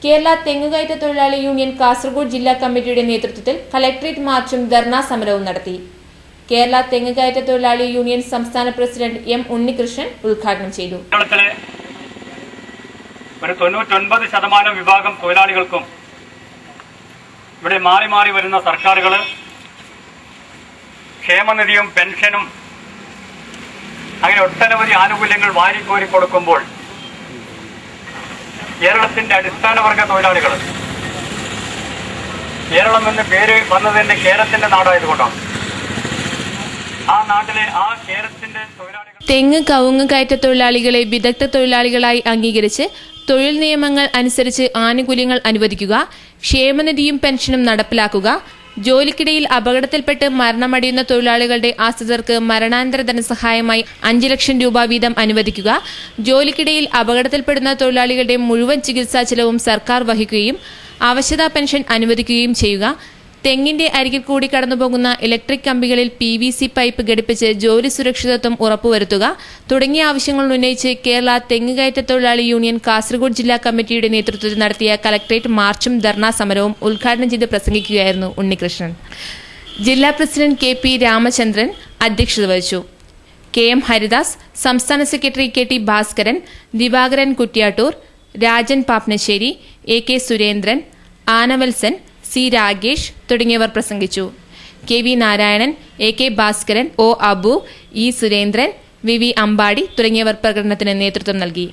കേരള തെങ്ങുകയറ്റ തൊഴിലാളി യൂണിയൻ കാസർഗോഡ് ജില്ലാ കമ്മിറ്റിയുടെ നേതൃത്വത്തിൽ കളക്ടറേറ്റ് മാർച്ചും ധർണാ സമരവും നടത്തി. കേരള തെങ്ങുകയറ്റ തൊഴിലാളി യൂണിയൻ സംസ്ഥാന പ്രസിഡന്റ് എം ഉണ്ണികൃഷ്ണൻ ഉദ്ഘാടനം ചെയ്തു. ഒരു 99% വിഭാഗം തൊഴിലാളികൾക്കും ഇവിടെ മാറി മാറി വരുന്ന സർക്കാരുകൾ ക്ഷേമനിധിയും പെൻഷനും അങ്ങനെ ഒട്ടനവധി ആനുകൂല്യങ്ങൾ വാരിക്കോരി കൊടുക്കുമ്പോൾ കേരളത്തിന്റെ അടിസ്ഥാനവർഗ തൊഴിലാളികൾ, കേരളം എന്ന പേര് വന്നതിന്റെ കേരളത്തിന്റെ നാടായതുകൊണ്ടാണ്, ആ നാട്ടിലെ ആ കേരളത്തിന്റെ തൊഴിലാളികൾ തെങ്ങ് കവുങ്ങ് കയറ്റ തൊഴിലാളികളെ വിദഗ്ധ തൊഴിലാളികളായി അംഗീകരിച്ച് തൊഴിൽ നിയമങ്ങൾ അനുസരിച്ച് ആനുകൂല്യങ്ങൾ അനുവദിക്കുക, ക്ഷേമനിധിയും പെൻഷനും നടപ്പിലാക്കുക, ജോലിക്കിടയിൽ അപകടത്തിൽപ്പെട്ട് മരണമടയുന്ന തൊഴിലാളികളുടെ ആശ്രിതർക്ക് മരണാനന്തര ധനസഹായമായി 5 ലക്ഷം രൂപ വീതം അനുവദിക്കുക, ജോലിക്കിടയിൽ അപകടത്തിൽപ്പെടുന്ന തൊഴിലാളികളുടെ മുഴുവൻ ചികിത്സാ ചെലവും സർക്കാർ വഹിക്കുകയും അവശതാ പെൻഷൻ അനുവദിക്കുകയും ചെയ്യുക, തെങ്ങിന്റെ അരികിൽ കൂടി കടന്നുപോകുന്ന ഇലക്ട്രിക് കമ്പികളിൽ PVC പൈപ്പ് ഘടിപ്പിച്ച് ജോലി സുരക്ഷിതത്വം ഉറപ്പുവരുത്തുക തുടങ്ങിയ ആവശ്യങ്ങൾ ഉന്നയിച്ച് കേരള തെങ്ങുകയറ്റ തൊഴിലാളി യൂണിയൻ കാസർഗോഡ് ജില്ലാ കമ്മിറ്റിയുടെ നേതൃത്വത്തിൽ നടത്തിയ കളക്ടറേറ്റ് മാർച്ചും ധർണാ സമരവും ഉദ്ഘാടനം ചെയ്ത് പ്രസംഗിക്കുകയായിരുന്നു ഉണ്ണികൃഷ്ണൻ. ജില്ലാ പ്രസിഡന്റ് KP രാമചന്ദ്രൻ അധ്യക്ഷത വഹിച്ചു. KM ഹരിദാസ്, സംസ്ഥാന secretary KT Bhaskaran, Divakaran Kuttiattoor, Rajan Papinissery, AK Surendran, Anavalsan, C Ragesh തുടങ്ങിയവർ പ്രസംഗിച്ചു. KV Narayanan, AK Bhaskaran, O Abu, E Surendran, VV Ambadi തുടങ്ങിയവർ പ്രകടനത്തിന് നേതൃത്വം നൽകി.